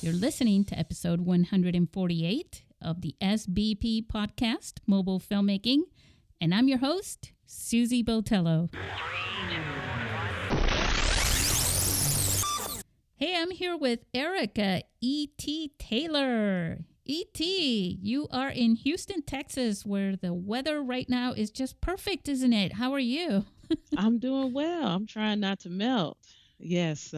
You're listening to episode 148 of the SBP podcast, Mobile Filmmaking, and I'm your host, Susie Botello. Hey, I'm here with Erica E.T. Taylor. E.T., you are in Houston, Texas, where the weather right now is just perfect, isn't it? How are you? I'm doing well. I'm trying not to melt. Yes,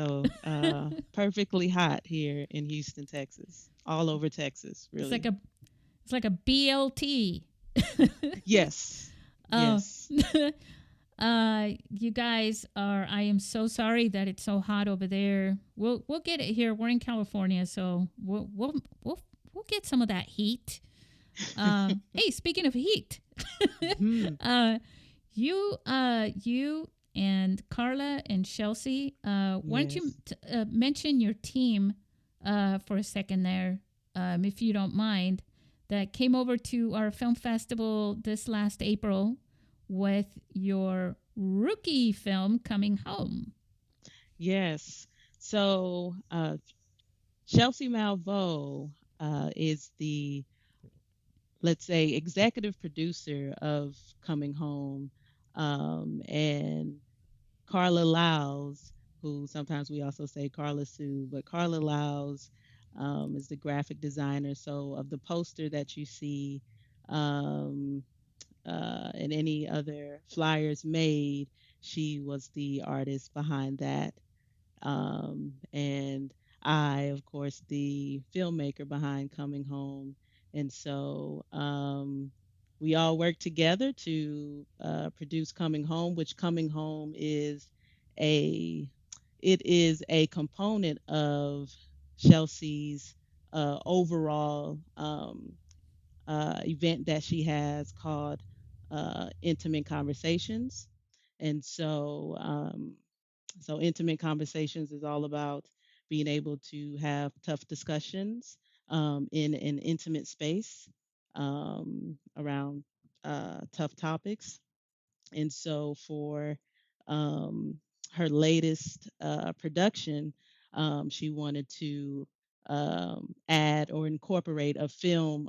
perfectly hot here in Houston, Texas. All over Texas, It's really. like a BLT. Yes. Oh, Yes. you guys are. I am so sorry that it's so hot over there. We'll get it here. We're in California, so we'll get some of that heat. Hey, speaking of heat, Mhm. you and Carla and Shellsy, why don't you Yes. mention your team for a second there, if you don't mind, that came over to our film festival this last April with your rookie film Coming Home. Yes. Chelsea Malveaux is the, let's say, executive producer of Coming Home, and Carla Lyles, who sometimes we also say Carla Sue, but Carla Lyles is the graphic designer. So of the poster that you see um, and any other flyers made, she was the artist behind that. And I, of course, the filmmaker behind Coming Home. And we all work together to produce Coming Home, which Coming Home a is a component of Chelsea's overall event that she has called Intimate Conversations. And so Intimate Conversations is all about being able to have tough discussions in an intimate space around tough topics. And so for um, her latest production, she wanted to add or incorporate a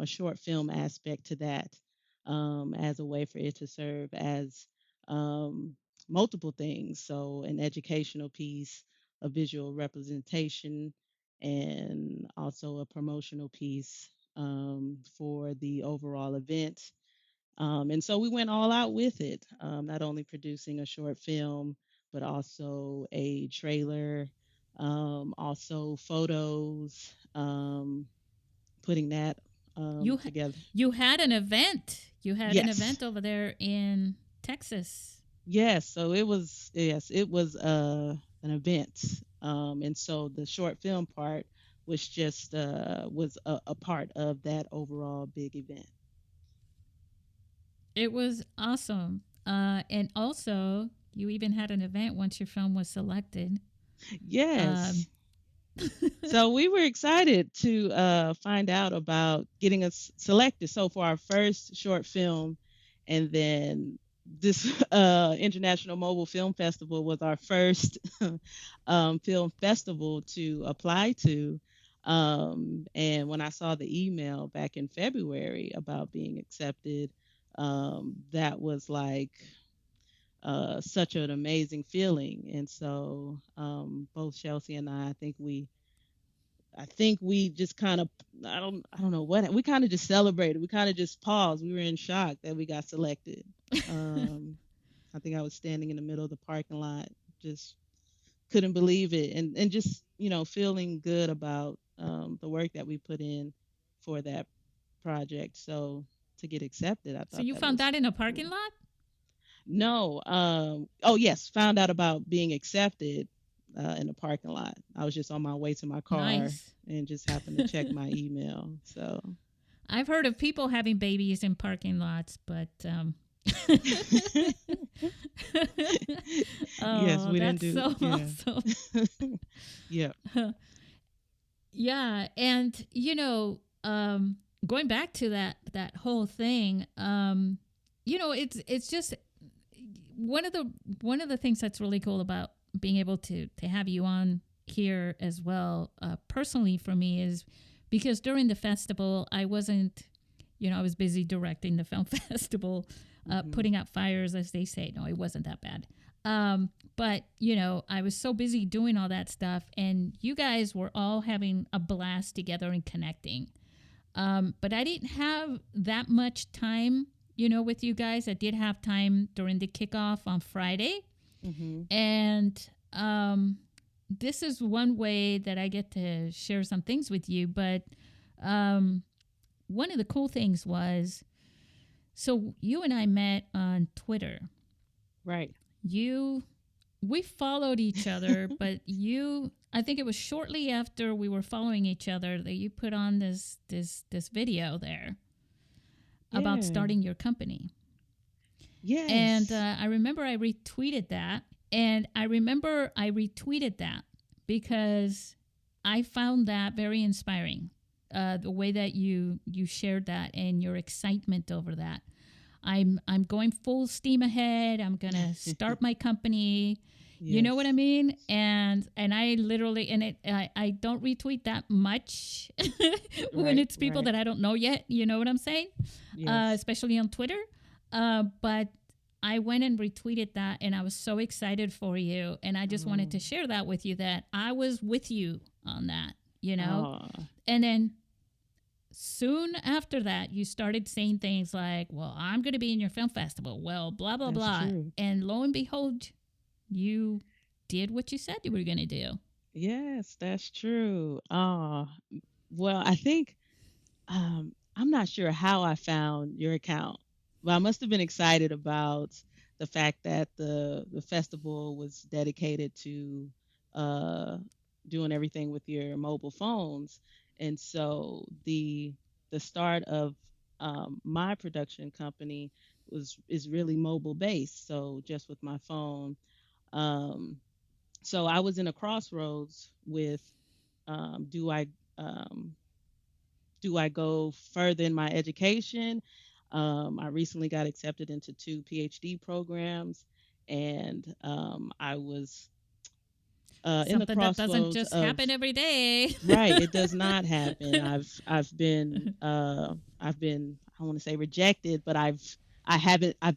short film aspect to that as a way for it to serve as um, multiple things. So, an educational piece, a visual representation, and also a promotional piece for the overall event. And so we went all out with it, not only producing a short film, but also a trailer, also photos, putting that You together. you had an event. You had an Yes, event over there in Texas. yes. So it was an event, and so the short film part was a part of that overall big event. It was awesome. And also, you even had an event once your film was selected. Um, Yes. So we were excited to find out about getting us selected. So for our first short film, and then this International Mobile Film Festival was our first film festival to apply to. And when I saw the email back in February about being accepted, that was like such an amazing feeling. And so both Chelsea and I think we just kind of I don't know what we kind of just celebrated. We kind of just paused. We were in shock that we got selected. Um, I think I was standing in the middle of the parking lot, just couldn't believe it, and just feeling good about the work that we put in for that project. So to get accepted, I so thought you that found was that in a cool. parking lot? No, oh yes, found out about being accepted in the parking lot. I was just on my way to my car Nice. and just happened to check my email. So, I've heard of people having babies in parking lots, but yes, oh, we didn't that's do, so yeah. awesome. Yeah. Yeah, and going back to that whole thing, it's just one of the one of the things that's really cool about being able to have you on here as well, personally for me, is because during the festival, I wasn't, I was busy directing the film festival, Hmm. putting out fires, as they say. No, it wasn't that bad. But, I was so busy doing all that stuff, and you guys were all having a blast together and connecting. But I didn't have that much time, with you guys. I did have time during the kickoff on Friday. Hmm. And this is one way that I get to share some things with you. But um, one of the cool things was, so you and I met on Twitter. Right. You, we followed each other, but I think it was shortly after we were following each other that you put on this video there about Yeah. starting your company. And Yes. I remember I retweeted that. And I remember I retweeted that because I found that very inspiring. The way that you shared that and your excitement over that. I'm going full steam ahead. I'm gonna start my company. You know what I Yes. mean? And I literally, and I don't retweet that much when Right. it's people Right. that I don't know yet. You know what I'm saying? Yes. Especially on Twitter. But I went and retweeted that, and I was so excited for you. And I just wanted Oh. to share that with you, that I was with you on that. Oh. And then soon after that, you started saying things like, well, I'm going to be in your film festival. Well, blah, blah, That's blah. true. And lo and behold, you did what you said you were going to do. Yes, that's true. Well, I think I'm not sure how I found your account, but I must have been excited about the fact that the festival was dedicated to uh, doing everything with your mobile phones, and so the start of my production company is really mobile based. So just with my phone. Um, so I was in a crossroads with do um, I go further in my education? I recently got accepted into two PhD programs, and I was in the Something that doesn't crossroads just of happen every day. right. It does not happen. I've been I want to say rejected, but I've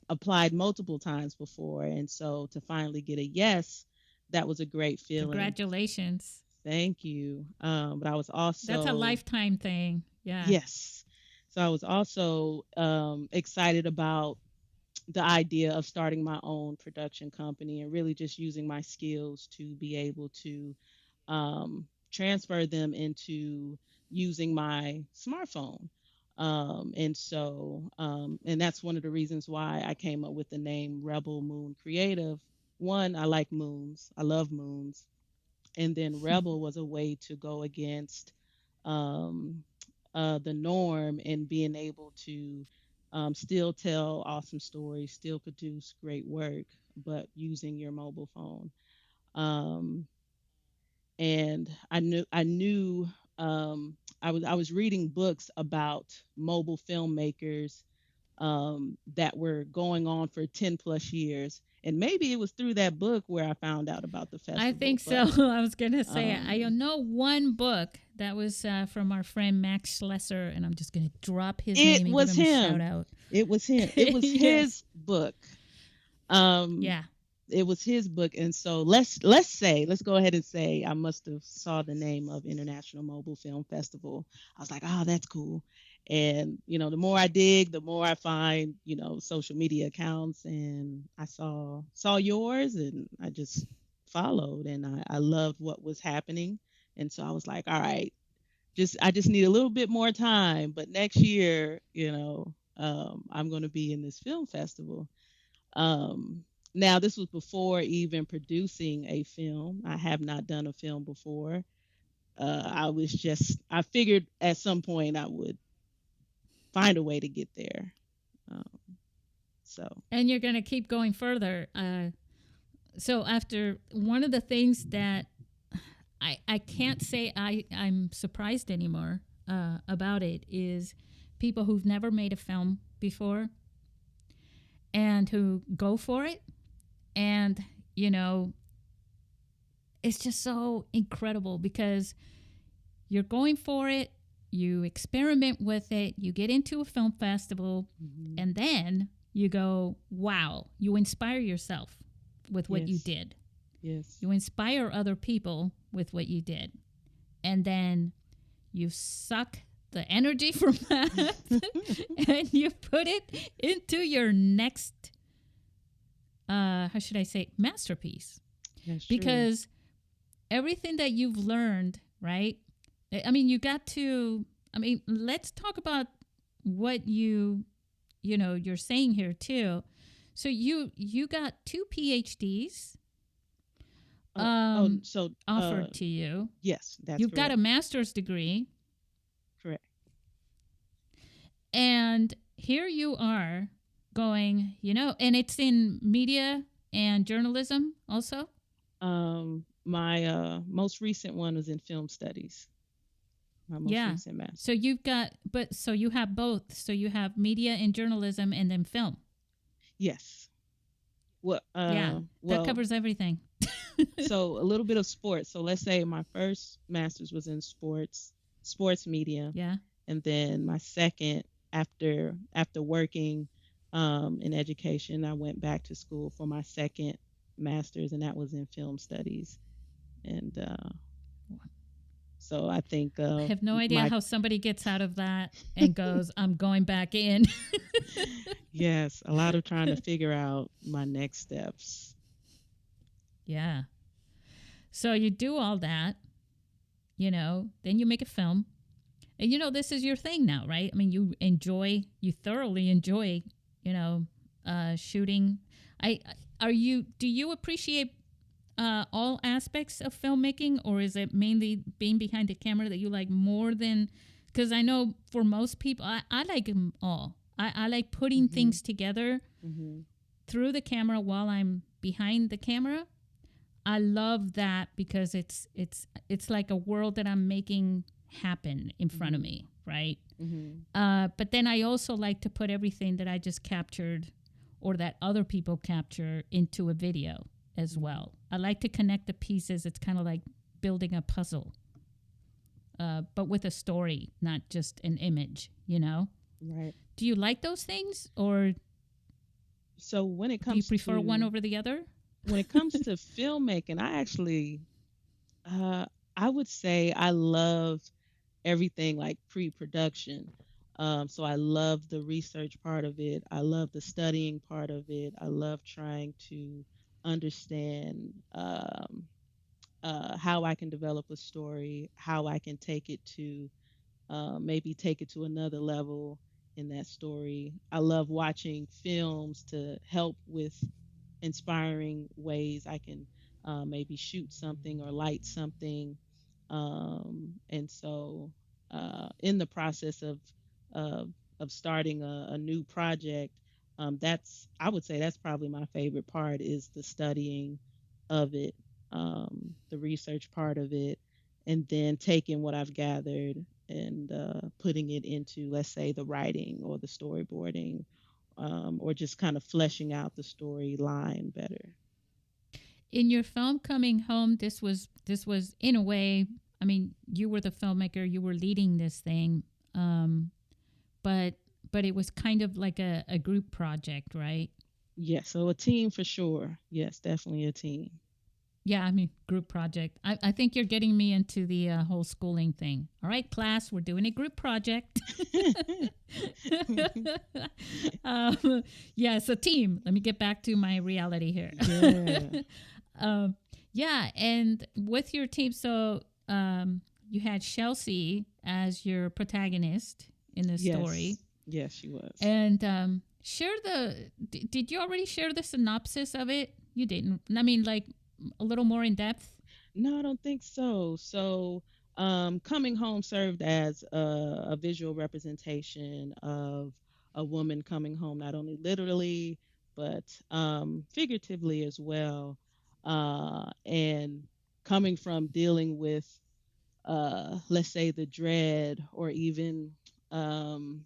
applied multiple times before, and so to finally get a yes, that was a great feeling. Congratulations. Thank you. But I was That's a also lifetime thing. Yeah. yes. So I was also excited about the idea of starting my own production company and really just using my skills to be able to transfer them into using my smartphone. And that's one of the reasons why I came up with the name Rebel Moon Creative. One, I like moons, I love moons. And then Rebel was a way to go against um, the norm and being able to still tell awesome stories, still produce great work, but using your mobile phone. Um, and I knew I was reading books about mobile filmmakers that were going on for 10 plus years. And maybe it was through that book where I found out about the I festival, think so. but I was going to say, I um, know one book that was from our friend Max Schlesser, and I'm just going to drop his it name and give was him a shout him. out. It was him. It was Yes. his book. Um, Yeah. it was his book, and so let's go ahead and say I must have saw the name of International Mobile Film Festival. I was like, oh, that's cool. And the more I dig, the more I find social media accounts, and I saw yours, and I just followed, and I loved what was happening, and so I was like, all right, I just need a little bit more time, but next year, I'm going to be in this film festival. um, Now, this was before even producing a film. I have not done a film before. I figured at some point I would find a way to get there. Um, so, And you're going to keep going further. So, after one of the things that I can't say I'm surprised anymore about it is people who've never made a film before and who go for it. And, you know, it's just so incredible because you're going for it, you experiment with it, you get into a film festival, Hmm. and then you go, wow, you inspire yourself with what you Yes. did. Yes. You inspire other people with what you did. And then you suck the energy from that and you put it into your next, how should I say, masterpiece. That's true. Because everything that you've learned, right? I mean, you got to, I mean, let's talk about what you're saying here too. So you got two PhDs Oh, um so offered to you. yes, that's You've got a correct. master's degree, Correct. and here you are going, and it's in media and journalism also. My most recent one was in film studies. My most Yeah. recent So master's. you've got, but so you have both. So you have media and journalism and then film. Yes. Well, Yeah. That well, covers everything. so a little bit of sports. So let's say my first master's was in sports media, Yeah. and then my second, after working in education, I went back to school for my second master's, and that was in film studies. And so I think I have no idea my how somebody gets out of that and goes, I'm going back in. yes, a lot of trying to figure out my next steps. Yeah. So you do all that, then you make a film. And this is your thing now, right? I mean, you thoroughly enjoy, you know, shooting. I do you appreciate all aspects of filmmaking, or is it mainly being behind the camera that you like more than? Because I know for most people, I like them all. I like putting Mhm. things together Mhm. through the camera while I'm behind the camera. I love that because it's like a world that I'm making happen in front of Mhm. me, right? Mhm. But then I also like to put everything that I just captured or that other people capture into a video as Mhm. well. I like to connect the pieces. It's kind of like building a puzzle, but with a story, not just an image. Right. Do you like those things, or So do you prefer one over the other? when it comes to filmmaking, I actually uh I would say I love everything like pre-production. So I love the research part of it. I love the studying part of it. I love trying to understand how I can develop a story, how I can take it to maybe take it to another level in that story. I love watching films to help with inspiring ways I can maybe shoot something or light something. And so, in the process of, of starting a new project, that's I would say that's probably my favorite part is the studying of it, the research part of it, and then taking what I've gathered and putting it into, let's say, the writing or the storyboarding, or just kind of fleshing out the storyline better. In your film Coming Home, this was in a way, I mean, you were the filmmaker, you were leading this thing, um, but but it was kind of like a group project, right? Yes, so a team for sure. Yes, definitely a team. Yeah, I mean, group project. I think you're getting me into the whole schooling thing. All right, class, we're doing a group project. um, yeah, it's a team. Let me get back to my reality here. Yeah. um, yeah, and with your team, so you had Shellsy as your protagonist in this story, Yes. Yes, she was. and share did you already share the synopsis of it? You didn't. I mean, like a little more in depth. No, I don't think so. So, Coming Home served as a visual representation of a woman coming home, not only literally, but figuratively as well. And coming from dealing with, let's say, the dread or even um,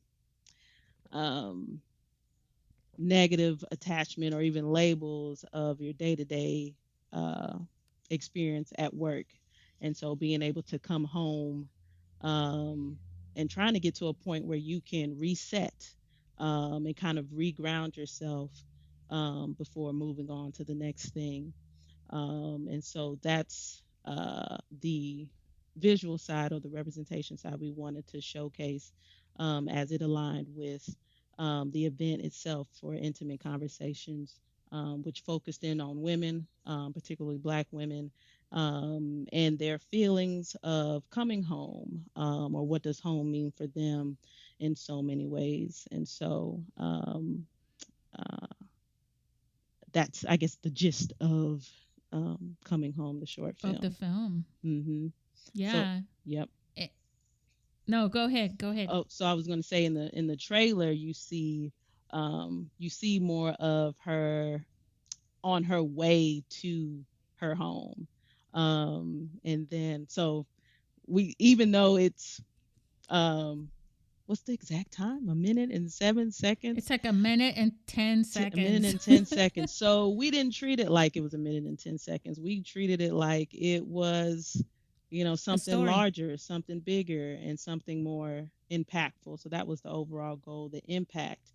um, negative attachment or even labels of your day to day experience at work. And so being able to come home, um, and trying to get to a point where you can reset, and kind of reground yourself, before moving on to the next thing. And so that's the visual side or the representation side we wanted to showcase, as it aligned with, the event itself for intimate conversations, which focused in on women, particularly Black women, and their feelings of coming home, or what does home mean for them in so many ways. And so, uh, that's, I guess, the gist of, coming home, the short Of the film. film. hmm So, Yeah. yep. Eh, no, go ahead. Go ahead. Oh, so I was going to say, in the trailer, you see more of her on her way to her home, and then so we, even though it's, um, what's the exact time? A minute and 7 seconds. It's like a minute and 10 A minute seconds. and 10 seconds. So we didn't treat it like it was a minute and 10 seconds. We treated it like it was, A something story. larger, something bigger, and something more impactful. So that was the overall goal, the impact.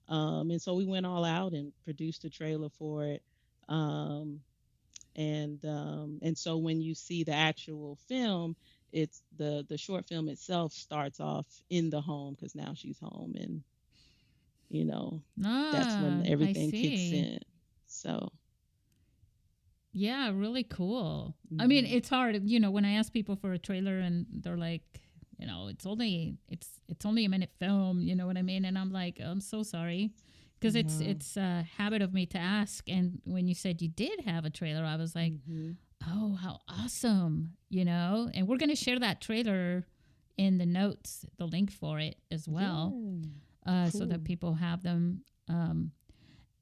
And so we went all out and produced a trailer for it. Um, and so when you see the actual film, it's the short film itself starts off in the home because now she's home, and you know, that's when Ah, I everything kicks see. in. So, Yeah, really cool. I mean, hmm it's hard, when I ask people for a trailer and they're like, it's only a minute film, you know what I mean? And I'm like, I'm so sorry. Because no, it's a habit of me to ask. And when you said you did have a trailer, I was like, hmm oh, how awesome. And we're going to share that trailer in the notes, the link for it as well, yeah, so that cool. people have them.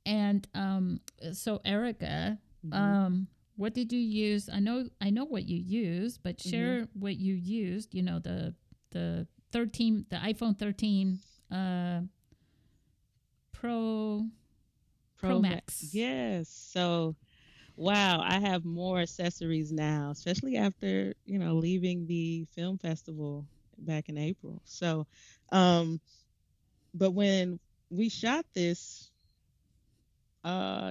And so, Erica, hmm um, what did you use? I know what you use, but hmm share what you used. The 13, the iPhone 13 uh, Pro Pro Max. Yes. So, wow, I have more accessories now, especially after, leaving the film festival back in April. So, um, but when we shot this,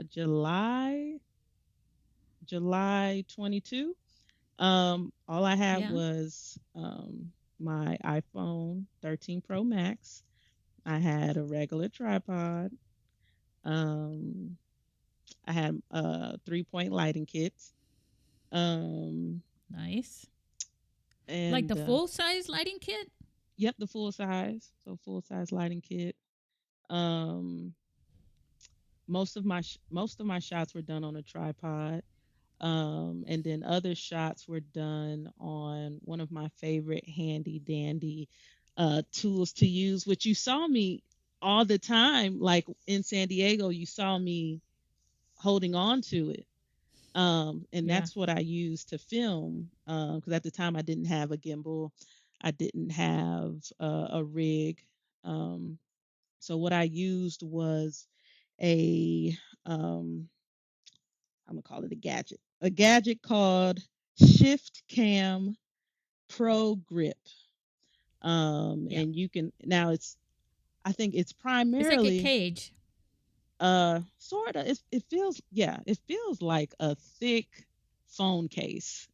July, July 22, all I had Yeah, was, my iPhone 13 Pro Max. I had a regular tripod. Um, I had a 3-point lighting kit. Um, nice. Like and the full size lighting kit. yep, the full size, so full size lighting kit. Um, most of my shots were done on a tripod. And then other shots were done on one of my favorite handy dandy, tools to use, which you saw me all the time. Like in San Diego, you saw me holding on to it. And Yeah. that's what I used to film. Because at the time I didn't have a gimbal, I didn't have a rig. Um, so what I used was a, um, I'm gonna call it a gadget called Shift Cam Pro Grip. Yeah. And you can now I think it's It's like a primarily, cage. sort of, it feels, yeah, it feels like a thick phone case,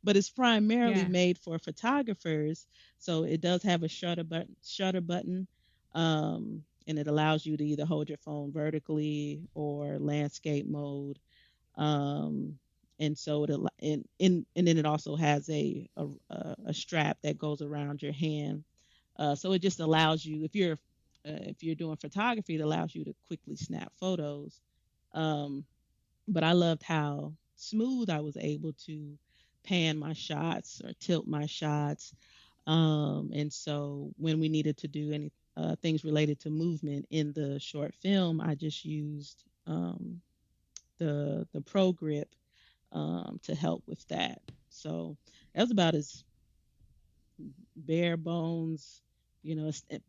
but it's primarily Yeah. made for photographers. So it does have a shutter button, and it allows you to either hold your phone vertically or landscape mode. um, and so and then it also has a strap that goes around your hand. So it just allows you, if you're doing photography, it allows you to quickly snap photos. Um, but I loved how smooth I was able to pan my shots or tilt my shots. And so when we needed to do any things related to movement in the short film, I just used, the Pro Grip, to help with that. So that was about as bare bones,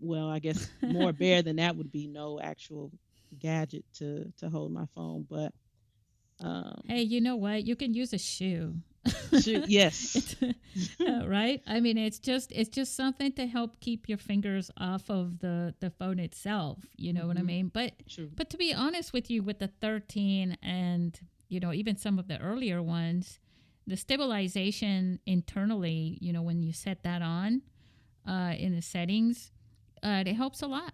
well, I guess more bare than that would be no actual gadget to hold my phone, but Hey, you know what? You can use a shoe. Shoot, yes. It's, right? I mean, it's just something to help keep your fingers off of the phone itself. You know what I Hmm. mean? But True. but to be honest with you, with the 13 and even some of the earlier ones, the stabilization internally, when you set that on in the settings, it helps a lot.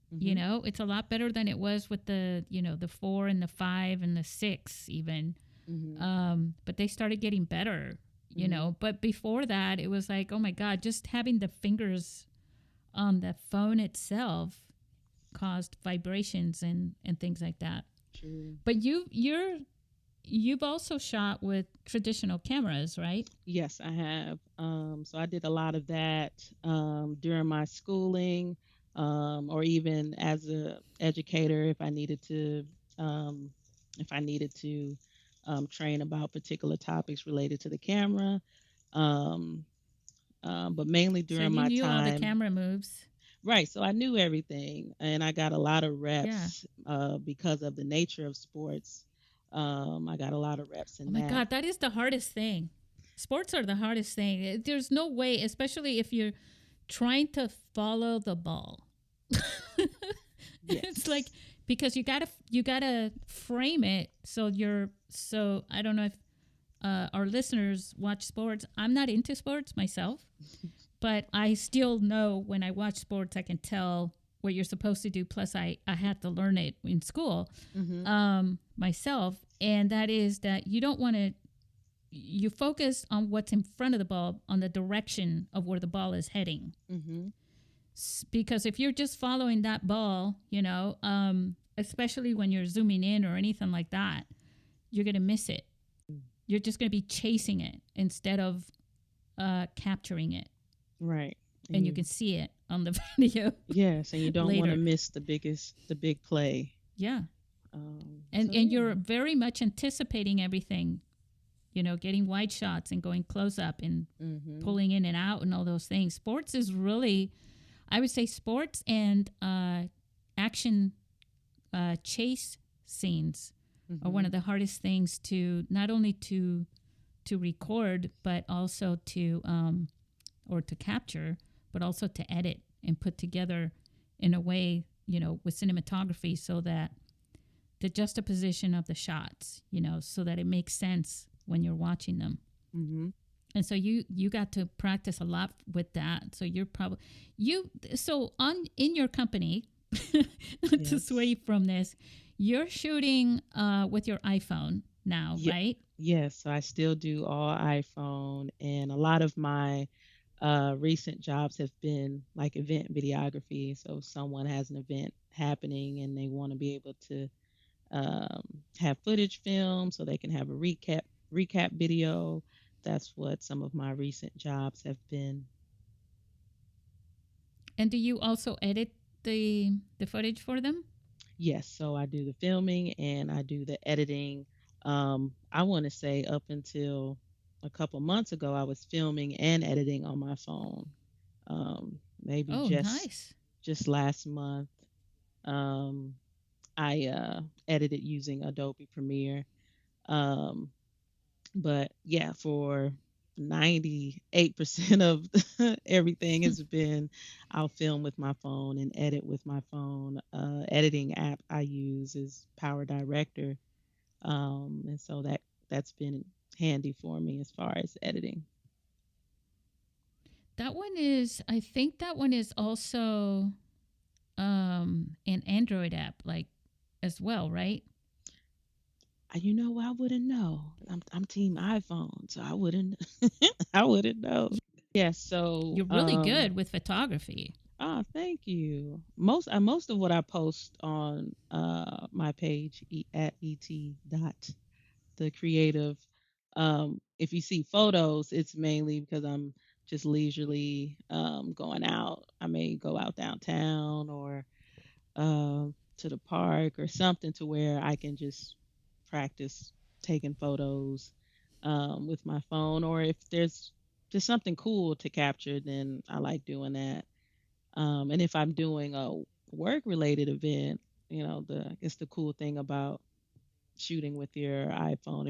Hmm. It's a lot better than it was with the 4 and the 5 and the 6 even. Hmm. But they started getting better. Hmm. But before that, it was like, oh my god, just having the fingers on the phone itself caused vibrations and things like that. True. But you've also shot with traditional cameras, right? Yes, I have. So I did a lot of that during my schooling, or even as a educator, um, if I needed to train about particular topics related to the camera. Um, but mainly So during you my knew all the time, camera moves. right? So I knew everything, and I got a lot of Yeah. reps because of the nature of sports. I got a lot of reps Oh in my that. god, that is the hardest thing. Sports are the hardest thing. There's no way, especially if you're trying to follow the ball. It's like, Yes. because you gotta frame it so I don't know if our listeners watch sports. I'm not into sports myself, but I still know when I watch sports, I can tell what you're supposed to do. Plus, I had to learn it in school Hmm. myself, and that is that you don't want to. You focus on what's in front of the ball, on the direction of where the ball is heading. Hmm. Because if you're just following that ball, especially when you're zooming in or anything like that, you're gonna miss it. You're just gonna be chasing it instead of capturing it, Right. And and you you, can see it on the video yes, and you don't want to later. miss the big play. Yeah, and So and yeah. you're very much anticipating everything. Getting wide shots and going close up and Hmm. pulling in and out and all those things. Sports is really, I would say, sports and action chase scenes are one Hmm. of the hardest things to not only to record, but also to or to capture, but also to edit and put together in a way, with cinematography, so that the juxtaposition of the shots, so that it makes sense when you're watching them. Hmm. And so you got to practice a lot with that. So you're probably you so on in your company, to sway Yes. from this, you're shooting with your iPhone now, Yeah. right? Yes. So I still do all iPhone, and a lot of my recent jobs have been like event videography. So if someone has an event happening and they want to be able to um, have footage film so they can have a recap video. That's what some of my recent jobs have been. And do you also edit the footage for them? Yes, so I do the filming and I do the editing. I want to say up until a couple months ago, I was filming and editing on my phone. Maybe Oh, nice. just last month, um, I edited using Adobe Premiere. Um, But yeah, for 98% of everything has been I'll film with my phone and edit with my phone. Editing app I use is Power Director. And so that's been handy for me as far as editing. That one is, I think that one is also an Android app, like, as well, right? I wouldn't know. I'm team iPhone, so I wouldn't I wouldn't know. Yeah, so You're really good with photography. thank you. Most of what I post on my page at et dot the creative. If you see photos, it's mainly because I'm just leisurely going out. I may go out downtown or to the park or something to where I can just practice taking photos with my phone. Or if there's just something cool to capture, then I like doing that. And if I'm doing a work related event, it's the cool thing about shooting with your iPhone.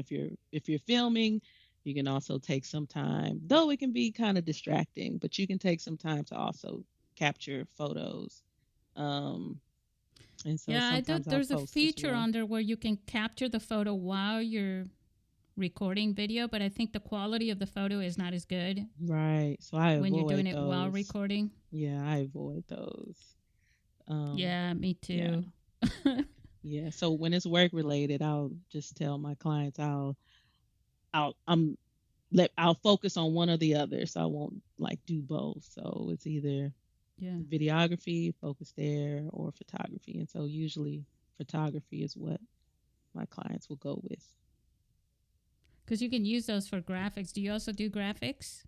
If you're filming, you can also take some time, though it can be kind of distracting, but you can take some time to also capture photos. Um, and so Yeah, I sometimes thought I'll there's a post as feature well. on there where you can capture the photo while you're recording video, but I think the quality of the photo is not as good Right. So I when you're avoid doing it while those. recording. Yeah, I avoid those. Um, Yeah, me yeah. too. Yeah. So when it's work related, I'll just tell my clients I'll focus on one or the other. So I won't like do both. So it's either Yeah, videography, focus there, or photography. And so usually photography is what my clients will go with. because you can use those for graphics. Do you also do graphics?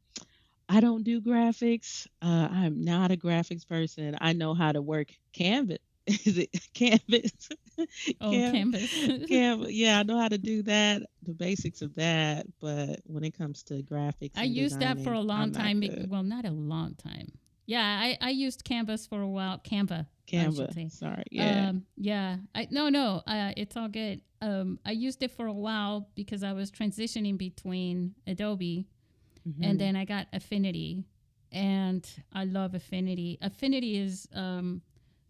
I don't do graphics. I'm not a graphics person. I know how to work Canvas. Is it Canvas? Oh, Canvas. Canvas. Canvas. Yeah, I know how to do that, the basics of that. But when it comes to graphics I and used that for designing, a long I'm not time. good. Well, not a long time. Yeah, I used Canvas for a while. Canva, I should Canva. say. Sorry. Yeah. Yeah. No. It's all good. I used it for a while because I was transitioning between Adobe, and Hmm. then I got Affinity, and I love Affinity. Affinity is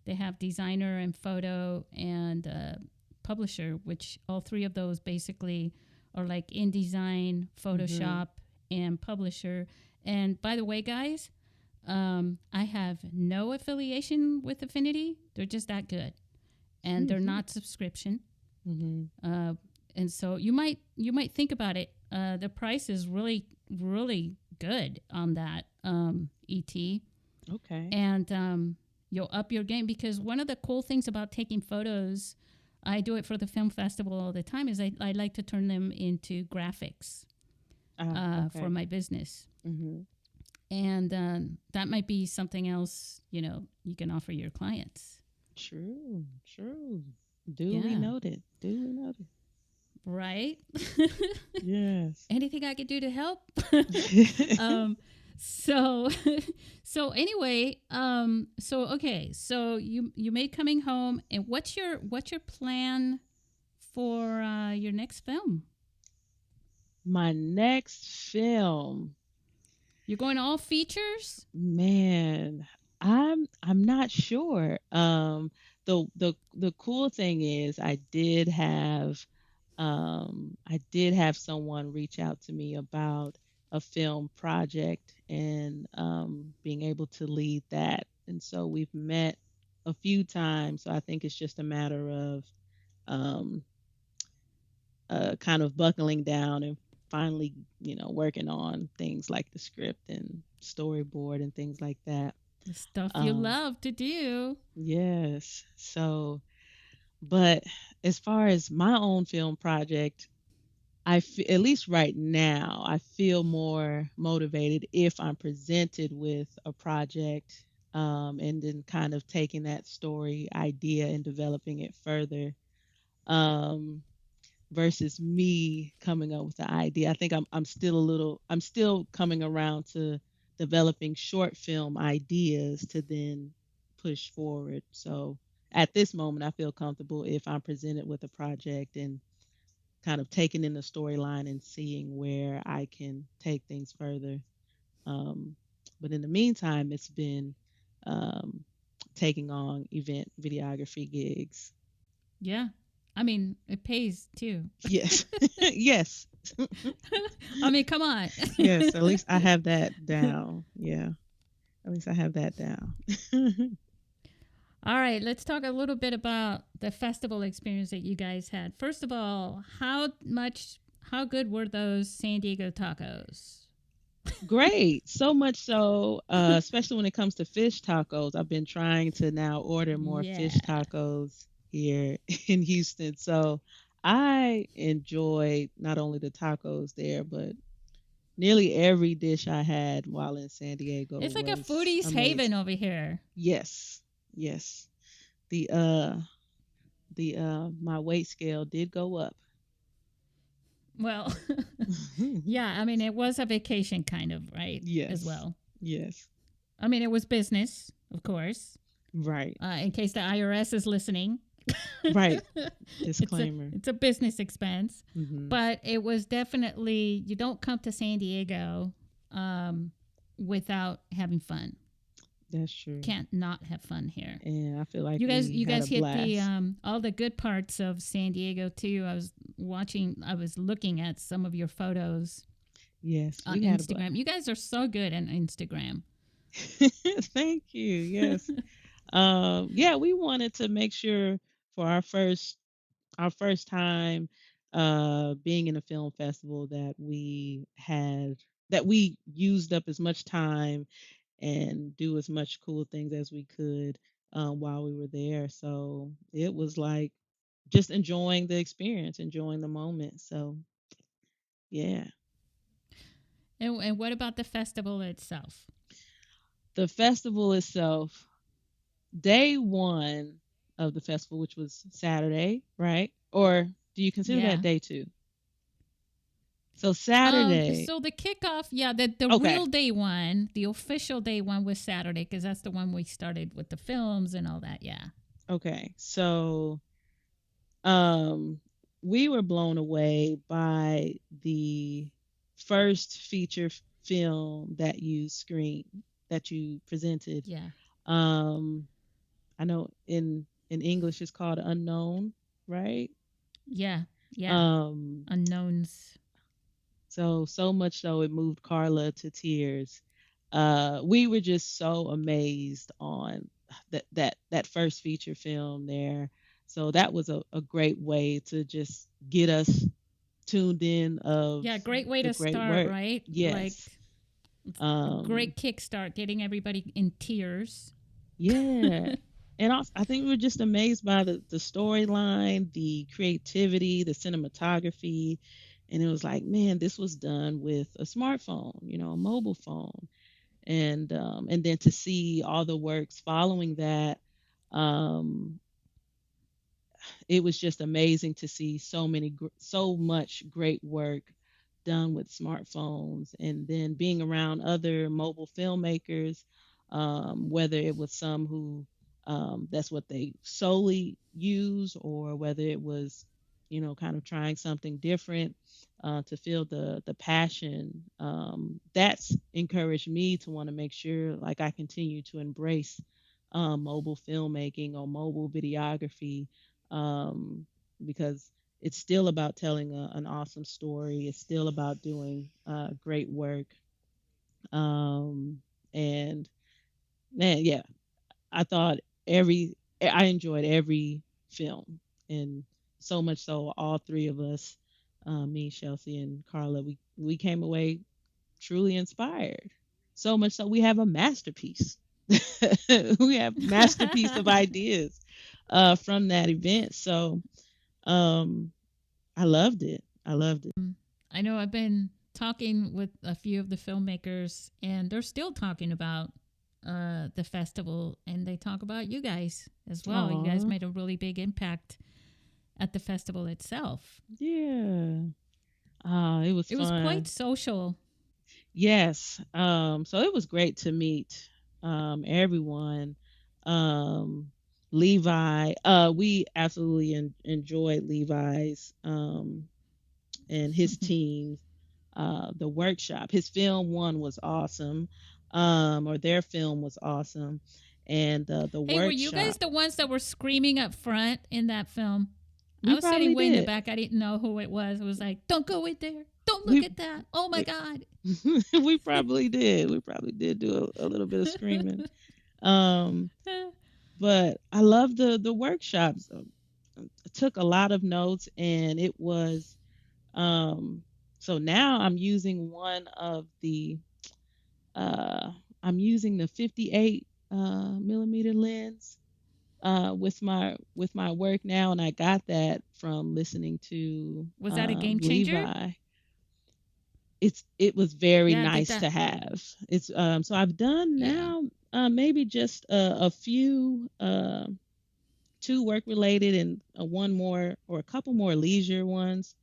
they have designer and photo and publisher, which all three of those basically are like InDesign, Hmm. Photoshop, and publisher. And by the way, guys, I have no affiliation with Affinity. They're just that good, and they're Hmm. not subscription. Hmm. Uh, and so you might think about it. The price is really good on that ET, Okay. and you'll up your game because one of the cool things about taking photos, I do it for the film festival all the time, is I like to turn them into graphics for Okay. my business. Hmm. And that might be something else, you can offer your clients. True. True. Duly Yeah, noted. Duly noted. right. Yes. Anything I could do to help. um, so, so anyway, so okay, so you made Coming Home, and what's your plan for your next film? My next film, You're going all features? man, I'm not sure. The cool thing is I did have someone reach out to me about a film project and being able to lead that. And so we've met a few times. So I think it's just a matter of um, kind of buckling down and finally, working on things like the script and storyboard and things like that. The stuff you Um, love to do. yes. But as far as my own film project, at least right now, I feel more motivated if I'm presented with a project, and then kind of taking that story idea and developing it further. Um, versus me coming up with the idea. I think I'm still coming around to developing short film ideas to then push forward. So at this moment I feel comfortable if I'm presented with a project and kind of taking in the storyline and seeing where I can take things further. Um, but in the meantime, it's been um, taking on event videography gigs. Yeah. I mean, it pays too. Yes, yes. I mean, come on. Yes, at least I have that down. Yeah, at least I have that down. All right, let's talk a little bit about the festival experience that you guys had. First of all, how good were those San Diego tacos? Great. So much so, especially when it comes to fish tacos. I've been trying to now order more Yeah. fish tacos here in Houston. So I enjoyed not only the tacos there, but nearly every dish I had while in San Diego It's like a was foodie's haven amazing. over here. Yes. Yes. The my weight scale did go up. Well, yeah, I mean, it was a vacation kind of, right? As Yes. well. Yes. I mean, it was business, of course, Right. in case the IRS is listening. Right. it's a Disclaimer. it's a business expense, Hmm. but it was definitely you don't come to San Diego um, without having fun. That's true. Can't not have fun here. And I feel like You we had guys a hit the blast. all the good parts of San Diego too. I was looking at some of your photos Yes, on we had a Instagram. blast. You guys are so good on Instagram. Thank you. Yes. Yeah, we wanted to make sure for our first time being in a film festival that we used up as much time and do as much cool things as we could while we were there. So it was like just enjoying the experience, enjoying the moment. So yeah, And what about the festival itself? the festival itself, day one of the festival, which was Saturday, right? Or do you consider that Yeah. day two? So Saturday, So the kickoff, yeah, the okay, real day one, the official day one was Saturday because that's the one we started with the films and all that. Yeah. okay. So um, we were blown away by the first film that you screened, that you presented. Yeah. Um, I know in English it's called Unknown, right? Yeah. Yeah. Um, Unknowns. so much so it moved Carla to tears. We were just so amazed on that first feature film there. So that was a great way to just get us tuned in of Yeah. Great way the to great start, work. right? Like Yes. a Um, great kickstart, getting everybody in tears. yeah. And also, I think we were just amazed by the storyline, the creativity, the cinematography. And it was like, man, this was done with a smartphone, a mobile phone. And then to see all the works following that, um, it was just amazing to see so much great work done with smartphones, and then being around other mobile filmmakers, whether it was some who that's what they solely use, or whether it was kind of trying something different to feel the passion. That's encouraged me to want to make sure like I continue to embrace mobile filmmaking or mobile videography, um, because it's still about telling an awesome story. It's still about doing great work. And man, yeah, I thought I enjoyed every film, and so much so, all three of us, me, Shellsy, and Carla, we came away truly inspired. So much so, we have a masterpiece. We have masterpiece of ideas from that event. So um, I loved it. I loved it. I know I've been talking with a few of the filmmakers, and they're still talking about the festival, and they talk about you guys as well. You guys Aw, made a really big impact at the festival itself. yeah. Ah, it was It was quite fun. social. Yes. So it was great to meet everyone. Um, Levi, we absolutely enjoyed Levi's and his team, the workshop. His film one was awesome, or their film was awesome, and the Hey, were you guys workshop the ones that were screaming up front in that film? I we was sitting probably way in the did. back. I didn't know who it was. It was like, don't go in there. Don't look We at that. Oh my we, God. we probably did. We probably did do a little bit of screaming. Um, but I love the workshops. I took a lot of notes, and it was um, so now uh, I'm using the 58 millimeter lens with my work now, and I got that from listening to Was that a game changer? Levi. It was very Yeah, get nice that. to have. It's so I've done Yeah. now maybe just a few two work related, and one more or a couple more leisure ones.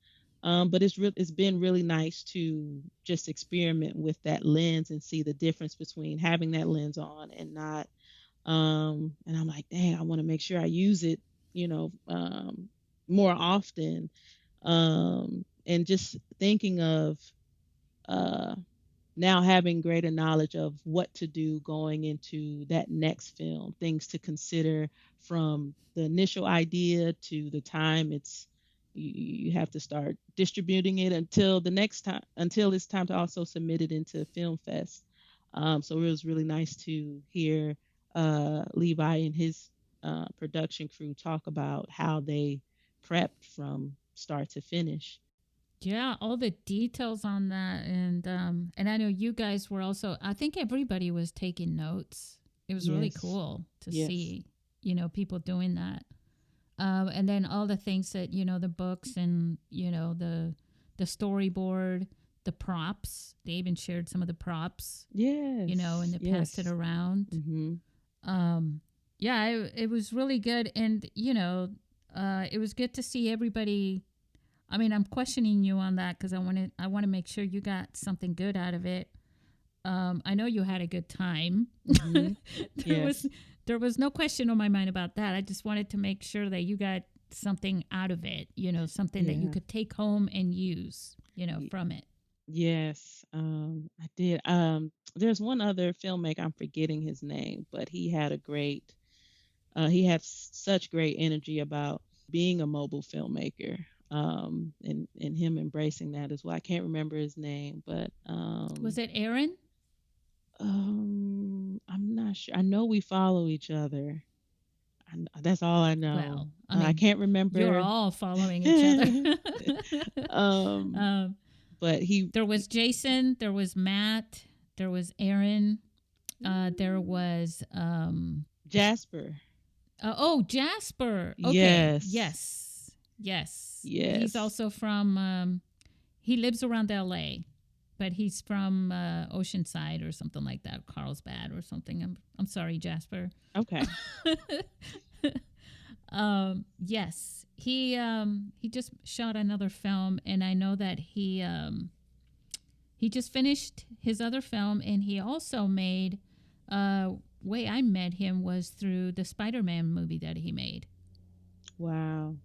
But it's been really nice to just experiment with that lens and see the difference between having that lens on and not. And I'm like, dang, I want to make sure I use it, more often, and just thinking of uh, now having greater knowledge of what to do going into that next film, things to consider from the initial idea to the time you have to start distributing it until the next time, until it's time to also submit it into Film Fest. So it was really nice to hear Levi and his production crew talk about how they prepped from start to finish. Yeah, all the details on that, and I know you guys were also. I think everybody was taking notes. It was really Yes, cool to yes, see, people doing that. And then all the things that the books and the storyboard, the props. They even shared some of the props, and yes, they passed it yes. around. Hmm. Um, yeah, it was really good, and it was good to see everybody. I mean, I'm questioning you on that because I want to make sure you got something good out of it. I know you had a good time. Hmm. there was Yes. there was no question on my mind about that. I just wanted to make sure that you got something out of it. Something that you Yeah. could take home and use. Y- From it. Yes. I did. There's one other filmmaker, I'm forgetting his name, but he had such great energy about being a mobile filmmaker. And him embracing that as well. I can't remember his name, but Was it Aaron? I'm not sure. I know we follow each other. That's all I know. Well, I I mean, can't you're remember. all following each other. um, um, but he there was Jason. There was Matt. There was Aaron. There Mm, was Jasper. oh, Jasper. Okay. Yes, Yes. Yes. He's yes. also from he lives around LA, but he's from Oceanside or something like that, Carlsbad or something. I'm sorry, Jasper. Okay. Yes. He just shot another film, and I know that he just finished his other film, and he also made way I met him was through the Spider-Man movie that he made. Wow.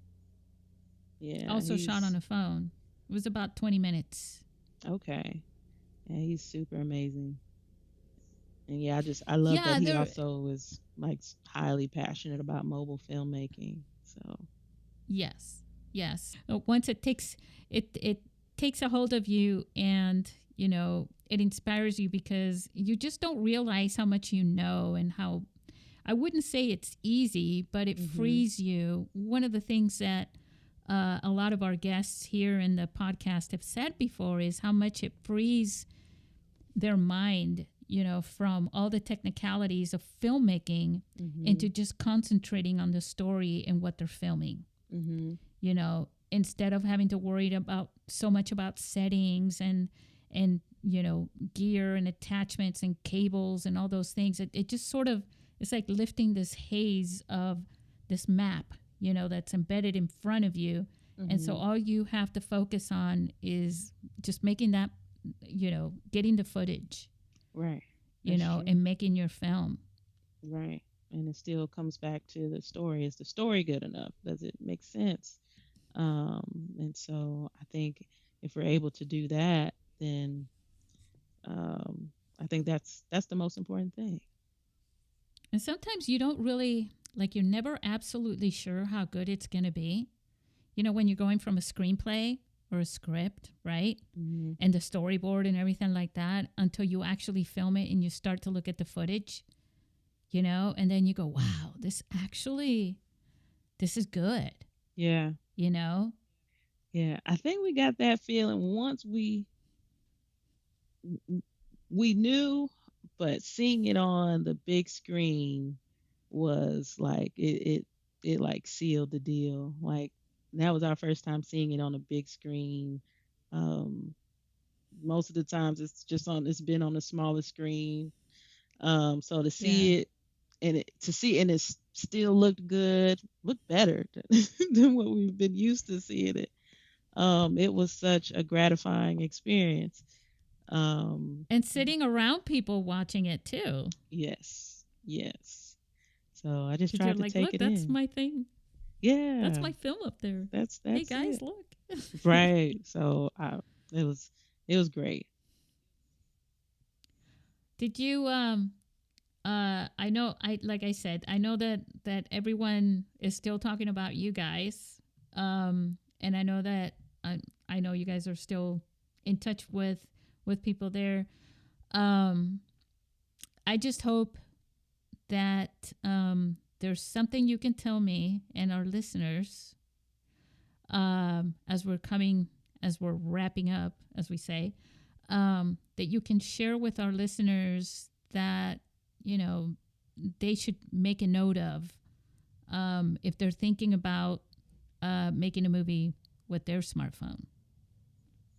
Yeah, Also shot on he's a phone. It was about 20 minutes. okay. Yeah, he's super amazing. And yeah, I love that Yeah, he there. also was like highly passionate about mobile filmmaking. So, Yes, yes. Once it takes a hold of you, and it inspires you because you just don't realize how much you know, and how I wouldn't say it's easy, but it mhm. frees you. One of the things that a lot of our guests here in the podcast have said before is how much it frees their mind, from all the technicalities of filmmaking into Mhm. just concentrating on the story and what they're filming. Mhm. Instead of having to worry about so much about settings and gear and attachments and cables and all those things. It just sort of, it's like lifting this haze of this map, that's embedded in front of you. And so Mhm. all you have to focus on is just making that, getting the footage, Right. That's true. and making your film. Right. And it still comes back to the story. Is the story good enough? Does it make sense? And so I think if we're able to do that, then um, I think that's the most important thing. And sometimes you don't really, like, you're never absolutely sure how good it's going to be. When you're going from a screenplay or a script, right? Hmm. And the storyboard and everything like that until you actually film it and you start to look at the footage, and then you go, wow, this is good, Yeah, you know? yeah. I think we got that feeling once we knew, but seeing it on the big screen was like it like sealed the deal. Like that was our first time seeing it on a big screen. Um, Most of the times it's been on a smaller screen. So to Yeah. see it and it still looked good, looked better than what we've been used to seeing it. It was such a gratifying experience. Um, And sitting around people watching it too. yes, yes. So I just Because you're tried to like, take look, it that's in. my thing. That's Yeah, my film up there. Hey that's guys, it. look. Right. So it was it was great. Did you I know I like I said, I know that everyone is still talking about you guys. And I know that I know you guys are still in touch with people there. Um I just hope that there's something you can tell me and our listeners as we're coming, as we're wrapping up, as we say, that you can share with our listeners that, you know, they should make a note of if they're thinking about making a movie with their smartphone.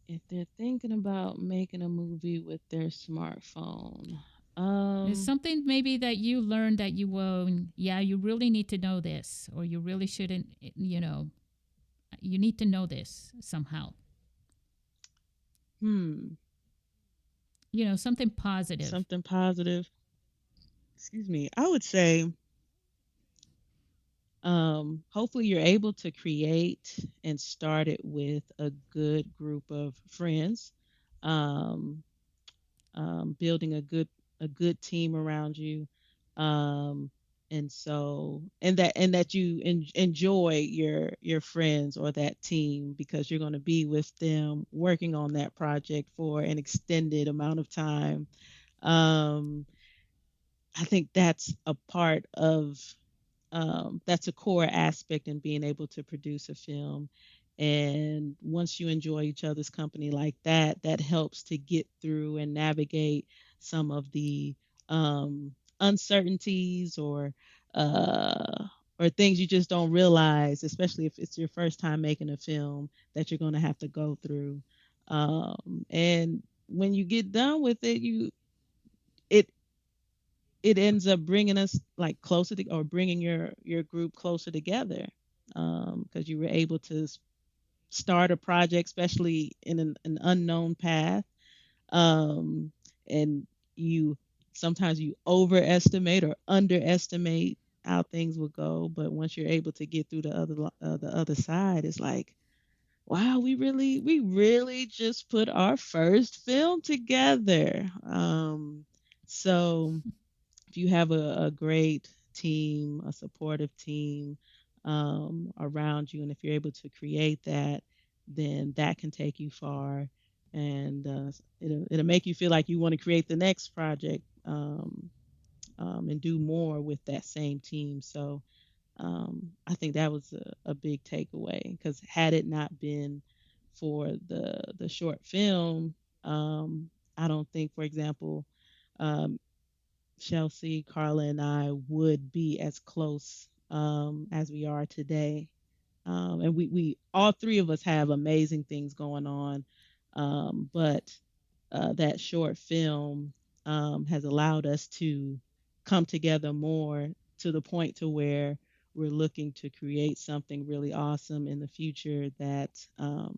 If they're thinking about making a movie with their smartphone, It's um, something maybe that you learned that you will, yeah, you really need to know this, or you really shouldn't, you know, you need to know this somehow. hmm, You know, something positive. something positive. Excuse me. I would say, hopefully you're able to create and start it with a good group of friends. Um, Building a good team around you, um, and so and that you enjoy your friends or that team because you're going to be with them working on that project for an extended amount of time. um, I think that's a part of that's a core aspect in being able to produce a film. And once you enjoy each other's company like that, that helps to get through and navigate some of the uncertainties or things you just don't realize, especially if it's your first time making a film that you're going to have to go through. And when you get done with it, it it ends up bringing us like closer to, or bringing your group closer together, because you were able to start a project, especially in an unknown path, um, and you sometimes you overestimate or underestimate how things will go, but once you're able to get through the other side, it's like, wow, we really just put our first film together. So if you have a great team, a supportive team around you, and if you're able to create that, then that can take you far, and it'll make you feel like you want to create the next project, and do more with that same team. So I think that was a big takeaway because had it not been for the short film, I don't think, for example, um, Shellsy, Carla, and I would be as close as we are today. And we all three of us have amazing things going on, but that short film has allowed us to come together more to the point to where we're looking to create something really awesome in the future uh,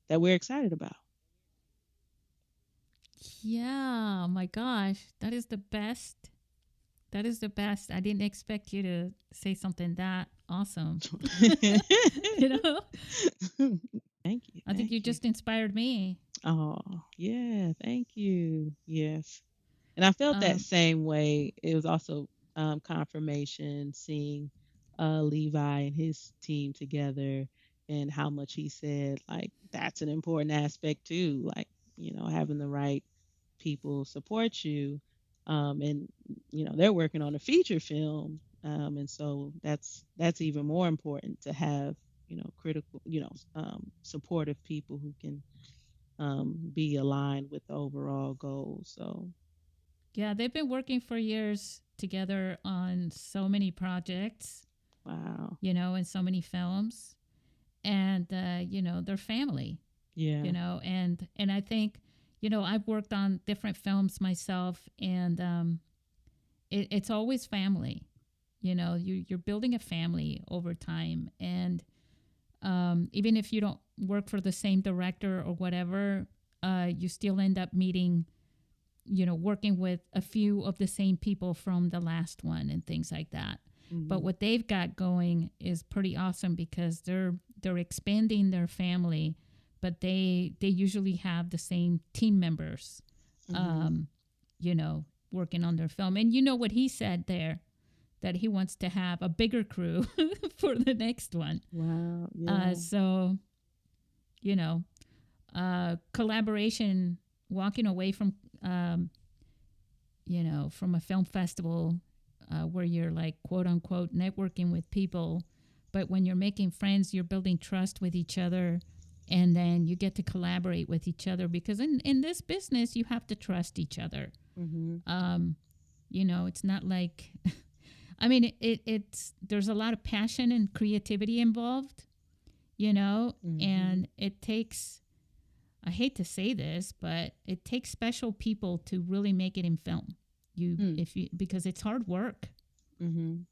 that we're excited about. Yeah, my gosh, that is the best. That is the best. I didn't expect you to say something that awesome. You know, Thank you, I think thank you you. just inspired me. Oh, yeah, thank you. Yes. And I felt that Um, same way. It was also confirmation seeing Levi and his team together and how much he said, like, that's an important aspect too. Like, having the right people support you. And, they're working on a feature film. And so that's even more important to have, critical, supportive people who can be aligned with the overall goal. So, yeah, they've been working for years together on so many projects, wow. you know, and so many films, and you know, they're family, you Yeah. know, and I think, you know, I've worked on different films myself, and it's always family. You know, you're building a family over time, and even if you don't work for the same director or whatever, you still end up meeting, you know, working with a few of the same people from the last one and things like that. But Mhm. what they've got going is pretty awesome because they're expanding their family, but they usually have the same team members, Mhm. um, you know, working on their film. And you know what he said there, that he wants to have a bigger crew for the next one. Wow. Yeah. So you know, collaboration, walking away from um, from a film festival where you're like quote unquote networking with people, but when you're making friends, you're building trust with each other, and then you get to collaborate with each other because in this business you have to trust each other. Mhm. Um, it's not like I mean it's there's a lot of passion and creativity involved, Mhm. and it takes, I hate to say this, but it takes special people to really make it in film. Mm. Because it's hard work. Mhm.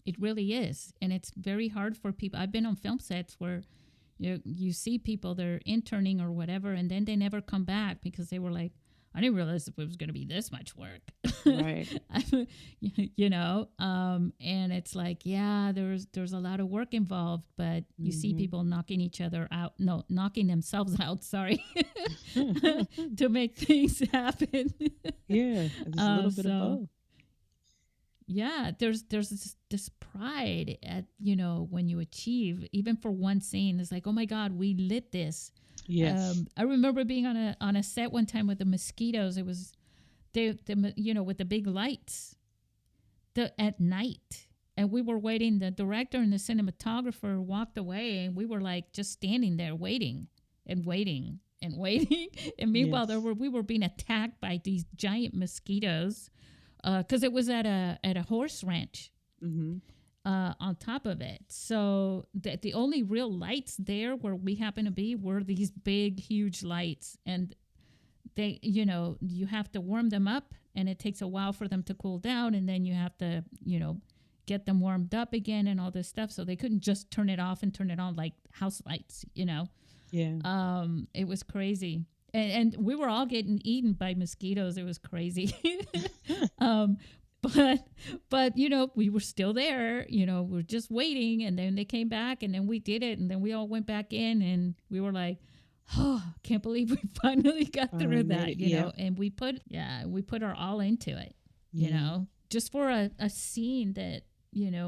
It really is, and it's very hard for people. I've been on film sets where you see people, they're interning or whatever, and then they never come back because they were like, I didn't realize it was going to be this much work. Right. And it's like, yeah, there's a lot of work involved, but you see Mhm. people knocking each other out, no, knocking themselves out, sorry, to make things happen. Yeah, just a little bit of So both. yeah, there's this pride at when you achieve, even for one scene. It's like, oh my god, we lit this. Yes. I remember being on a set one time with the mosquitoes. It was with the big lights at night, and we were waiting. The director and the cinematographer walked away, and we were like just standing there waiting and waiting and waiting. And meanwhile, Yes. we were being attacked by these giant mosquitoes because it was at a horse ranch Mhm. on top of it. So the only real lights there where we happen to be were these big, huge lights. And you have to warm them up, and it takes a while for them to cool down. And then you have to, get them warmed up again and all this stuff. So they couldn't just turn it off and turn it on like house lights. Yeah. It was crazy. And we were all getting eaten by mosquitoes. It was crazy. um, but we were still there. We're just waiting, and then they came back, and then we did it, and then we all went back in, and we were like, oh, can't believe we finally got Finally through made that. it. Yep. And we put our all into it. Yeah. Just for a scene that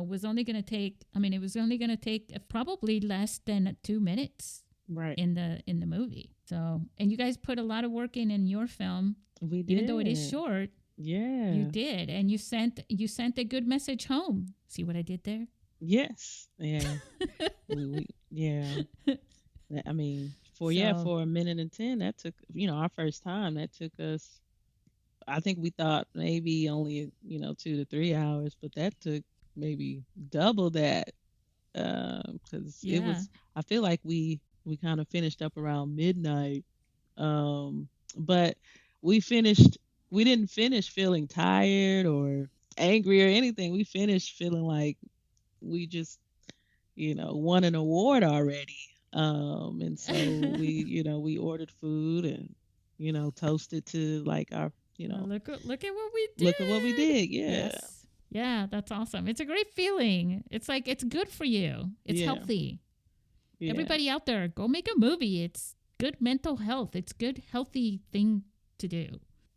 was only going to take. I mean, it was only going to take probably less than 2 minutes Right. in the movie. So, and you guys put a lot of work in your film, We even though it is did. short. You Yeah. did, and you sent a good message home. See what I did there? Yes. Yeah. We yeah. I mean, So for a minute and 10, that took, our first time, that took us, I think we thought maybe only, 2 to 3 hours, but that took maybe double that. Because it yeah, was, I feel like we kind of finished up around midnight. Um, but we finished, we didn't finish feeling tired or angry or anything. We finished feeling like we just, won an award already. And so we ordered food and, toasted to like our, look at what we look at what we did. did. Yeah. Yes, yeah, that's awesome. It's a great feeling. It's like it's good for you. It's Yeah. healthy. Yeah. Everybody out there, go make a movie. It's good mental health. It's good healthy thing to do.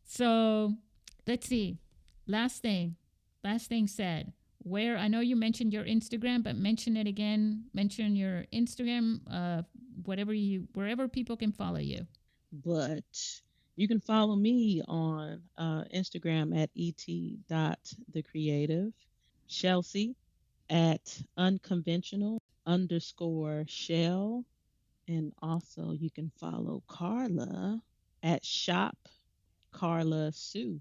So let's see. Last thing. Last thing said. Where I know you mentioned your Instagram, but mention it again. Mention your Instagram, wherever people can follow you. But you can follow me on Instagram at et.thecreative, Chelsea at unconventional_shell, and also you can follow Carla at shop Carla Sue.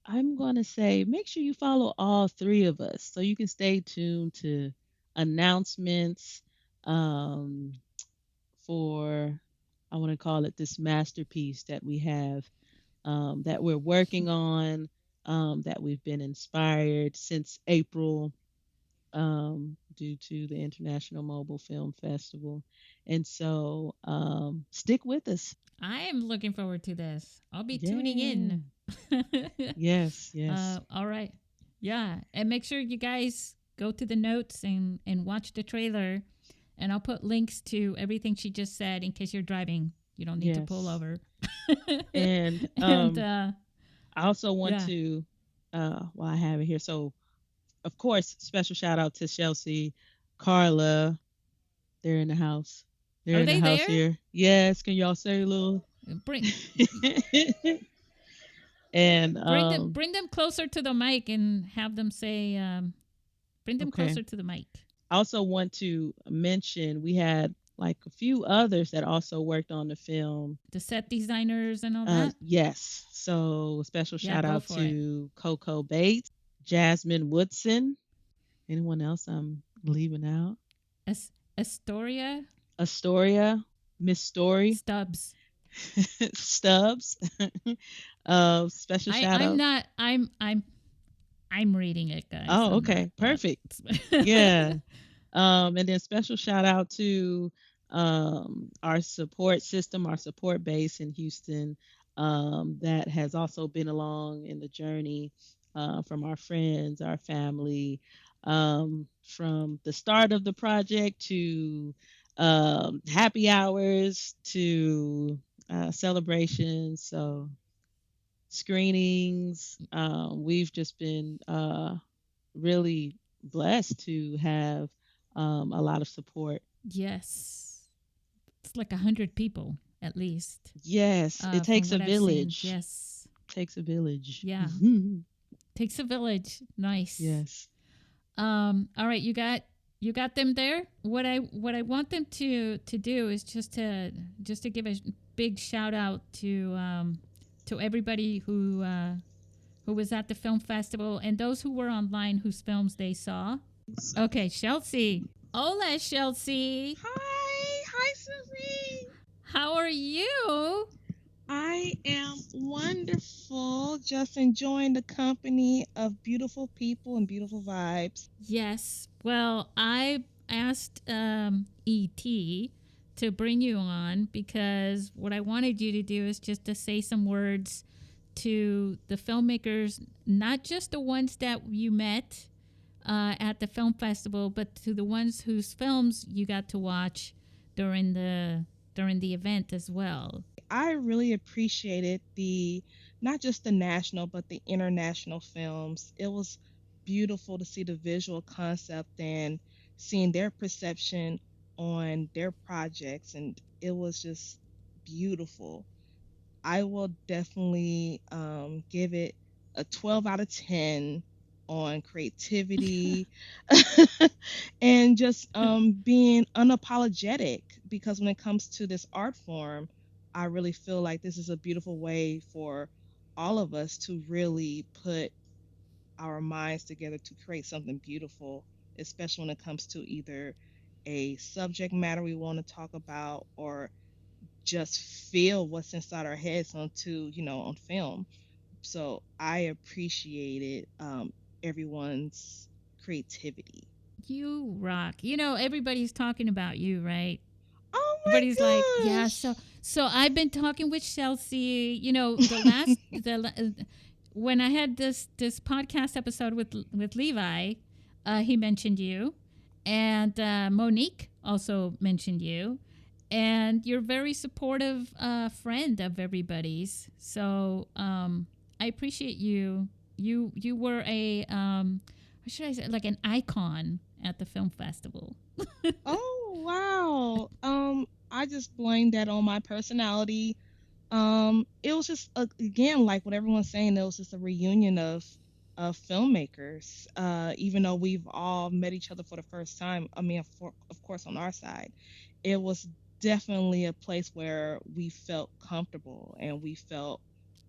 I'm going to say make sure you follow all three of us so you can stay tuned to announcements um, for, I want to call it this masterpiece that we have, that we're working on, that we've been inspired since April, due to the International Mobile Film Festival. And so stick with us. I am looking forward to this. I'll be tuning Yeah. in. Yes, yes. All right. Yeah. And make sure you guys go to the notes and watch the trailer, and I'll put links to everything she just said in case you're driving. You don't need to pull Yes. over. And And I also want yeah, to, while I have it here, so of course, special shout out to Shellsy, Carla. They're in the house. They're are in the they house there? here. Yes, can y'all say a little? Bring And bring them closer to the mic and have them say. Bring them okay. closer to the mic. I also want to mention we had like a few others that also worked on the film. The set designers and all that. Yes. So special Yeah, shout go out for it. to Coco Bates, Jasmine Woodson. Anyone else I'm leaving out? Astoria Astoria, Miss Story, Stubbs. Stubbs. Special shout I'm out. not. I'm reading it, guys. Oh, I'm not. okay. Yeah. Perfect. Yeah. And then special shout out to our support system, our support base in Houston, that has also been along in the journey, from our friends, our family, from the start of the project to happy hours to celebrations. So screenings. We've just been really blessed to have a lot of support. Yes, it's like 100 people at least. Yes, it From takes a what I've seen. village. Yes. Takes a village. Yeah. Takes a village. Nice. Yes. All right, you got them there. What I want them to do is just to give a big shout out to everybody who was at the film festival and those who were online whose films they saw. Okay, Chelsea. Hola, Chelsea. Hi, Susie. How are you? I am wonderful. Just enjoying the company of beautiful people and beautiful vibes. Yes. Well, I asked ET to bring you on because what I wanted you to do is just to say some words to the filmmakers, not just the ones that you met at the film festival, but to the ones whose films you got to watch during the event as well. I really appreciated the not just the national but the international films. It was beautiful to see the visual concept and seeing their perception on their projects, and it was just beautiful. I will definitely give it a 12 out of 10 on creativity and just being unapologetic, because when it comes to this art form, I really feel like this is a beautiful way for all of us to really put our minds together to create something beautiful, especially when it comes to either a subject matter we want to talk about or just feel what's inside our heads onto, on film. So I appreciated everyone's creativity. You rock. You know, everybody's talking about you, right? Oh Everybody's like, my yeah. gosh. So I've been talking with Chelsea. You know, the last when I had this podcast episode with Levi, he mentioned you, and Monique also mentioned you, and you're a very supportive friend of everybody's. So I appreciate you. You were a what should I say, like an icon at the film festival. Oh wow. I just blame that on my personality. It was just again, like what everyone's saying, it was just a reunion of filmmakers. Even though we've all met each other for the first time, I mean, of course, on our side, it was definitely a place where we felt comfortable and we felt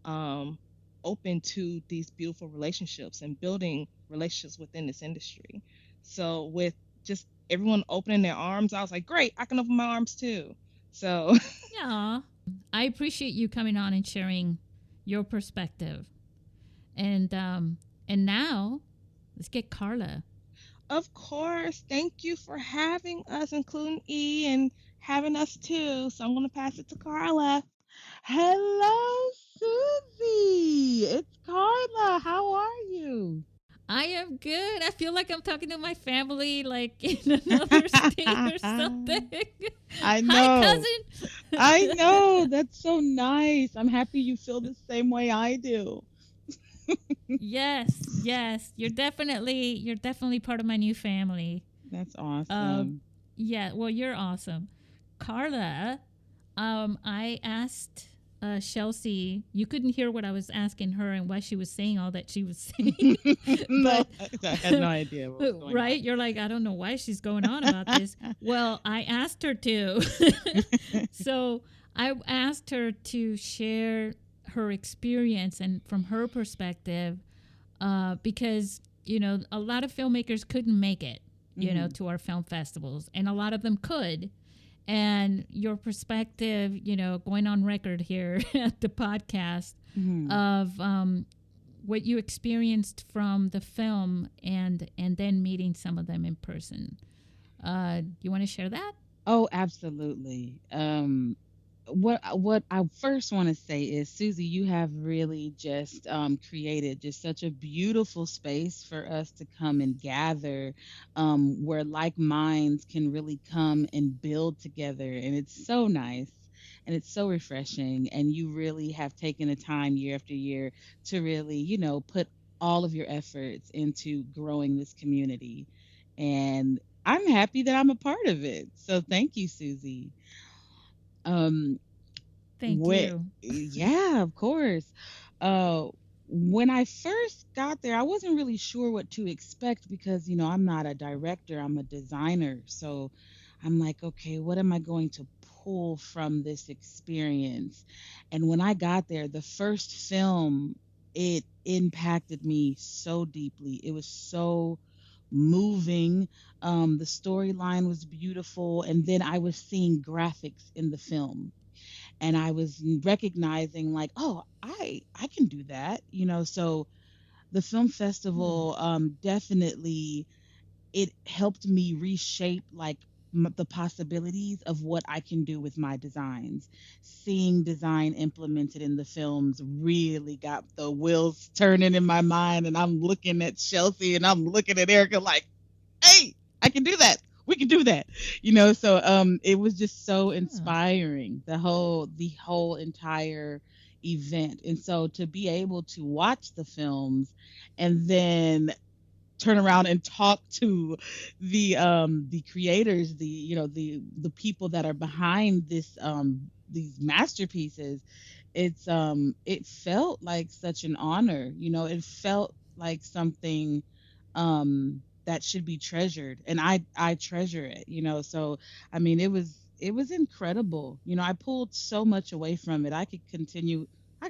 um, open to these beautiful relationships and building relationships within this industry. So with just everyone opening their arms, I was like, great, I can open my arms too. So Yeah, I appreciate you coming on and sharing your perspective. And now let's get Carla. of course, thank you for having us, including E, and having us too. So I'm going to pass it to Carla. Hello, Susie. It's Carla. How are you? I am good. I feel like I'm talking to my family, like in another state or something. I Hi, know. I cousin. know. That's so nice. I'm happy you feel the same way I do. Yes, yes. You're definitely part of my new family. That's Uh, awesome. yeah. Well, you're awesome, Carla. I asked Shellsy. You couldn't hear what I was asking her and why she was saying all that she was saying, No, but I had no idea what was going right, you're like, I don't know why she's going on about this. on. Well, I asked her to. So I asked her to share her experience and from her perspective, because a lot of filmmakers couldn't make it, Hmm. to our film festivals, and a lot of them could. And your perspective, going on record here at the podcast Hmm. of what you experienced from the film and then meeting some of them in person. You want to share that? Oh, absolutely. What I first want to say is, Susie, you have really just created just such a beautiful space for us to come and gather, where like minds can really come and build together, and it's so nice. And it's so refreshing. And you really have taken the time year after year to really, put all of your efforts into growing this community. And I'm happy that I'm a part of it. So thank you, Susie. Um, Thank what? you. Yeah, of course. Uh, when I first got there, I wasn't really sure what to expect because, I'm not a director, I'm a designer. So I'm like, okay, what am I going to pull from this experience? And when I got there, the first film, it impacted me so deeply. It was so moving. The storyline was beautiful. And then I was seeing graphics in the film, and I was recognizing like, oh, I can do that, So the film Hmm. festival definitely, it helped me reshape like the possibilities of what I can do with my designs. Seeing design implemented in the films really got the wheels turning in my mind, and I'm looking at Chelsea and I'm looking at Erica like, hey, I can do that. We can do that. So it was just so Oh, inspiring, the whole entire event. And so to be able to watch the films and then turn around and talk to the creators, the people that are behind these masterpieces, it felt like such an honor. It felt like something that should be treasured, and I treasure it. So I mean, it was incredible. I pulled so much away from it. I could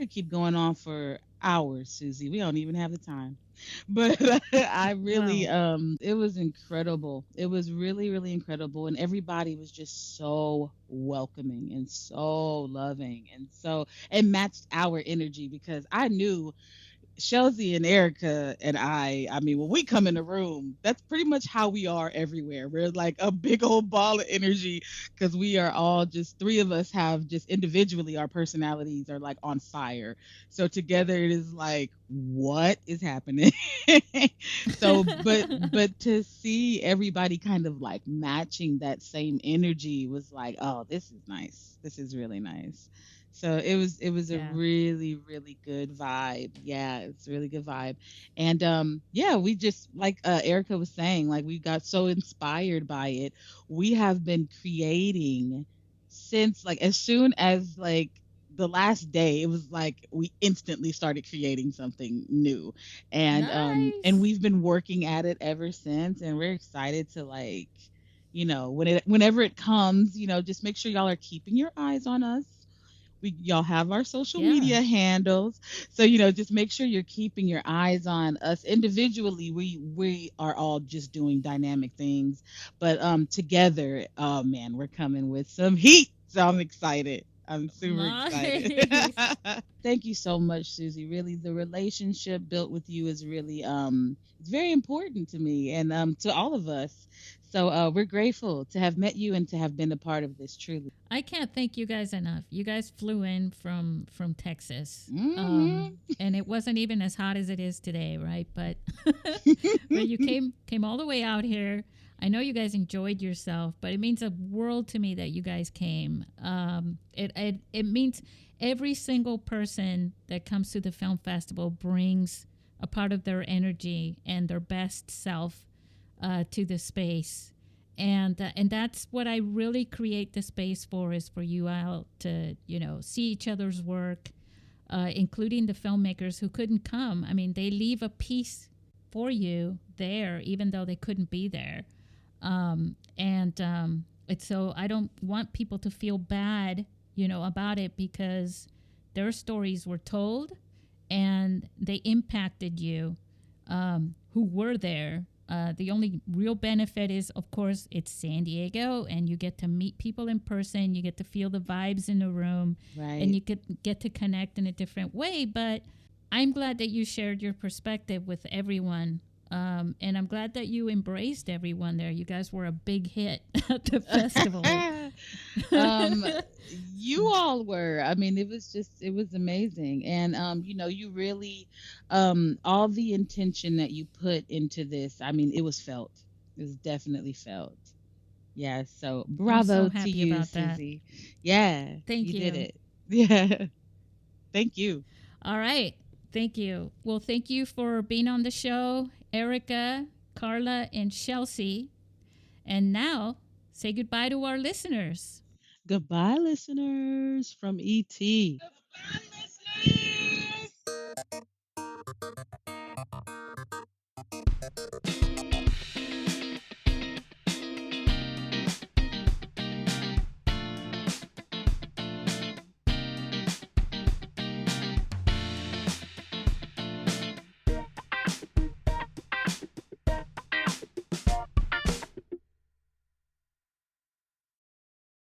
keep going on for hours, Susie. We don't even have the time. But I really, wow. it was incredible. It was really, really incredible. And everybody was just so welcoming and so loving. And so it matched our energy because I knew Shellsy and Erica and I mean, when we come in the room, that's pretty much how we are everywhere. We're like a big old ball of energy because we are all just three of us have just individually our personalities are like on fire. So together it is like, what is happening? So, but to see everybody kind of like matching that same energy was like, oh, this is nice. This is really nice. So it was a Yeah. really, really good vibe. Yeah, it's a really good vibe. And yeah, we just like Erica was saying, like we got so inspired by it. We have been creating since like as soon as like the last day, it was like we instantly started creating something new. And Nice. we've been working at it ever since, and we're excited to like, whenever it comes, just make sure y'all are keeping your eyes on us. Y'all have our social Yeah. media handles, so just make sure you're keeping your eyes on us individually. We are all just doing dynamic things, but together, oh man, we're coming with some heat. So I'm excited. I'm super excited. Nice. Thank you so much, Susie. Really, the relationship built with you is really it's very important to me and to all of us. So we're grateful to have met you and to have been a part of this truly. I can't thank you guys enough. You guys flew in from Texas, Hmm. and it wasn't even as hot as it is today, right? But but you came all the way out here. I know you guys enjoyed yourself, but it means a world to me that you guys came. It means every single person that comes to the film festival brings a part of their energy and their best self to the space, and that's what I really create the space for, is for you all to see each other's work, including the filmmakers who couldn't come. I mean, they leave a piece for you there, even though they couldn't be there. And it's so I don't want people to feel bad, about it, because their stories were told and they impacted you, who were there. The only real benefit is, of course, it's San Diego, and you get to meet people in person. You get to feel the vibes in the room, and Right. you get to connect in a different way. But I'm glad that you shared your perspective with everyone. And I'm glad that you embraced everyone there. You guys were a big hit at the festival. um, you all were. I mean, it was amazing. And, you really, all the intention that you put into this, I mean, it was felt. It was definitely felt. Yeah. So I'm bravo so to happy you, about that. Susie. Yeah, Thank you did you. it. Yeah. Thank you. All right. Thank you. Well, thank you for being on the show, Erica, Carla, and Shellsy. And now, say goodbye to our listeners. Goodbye, listeners from ET.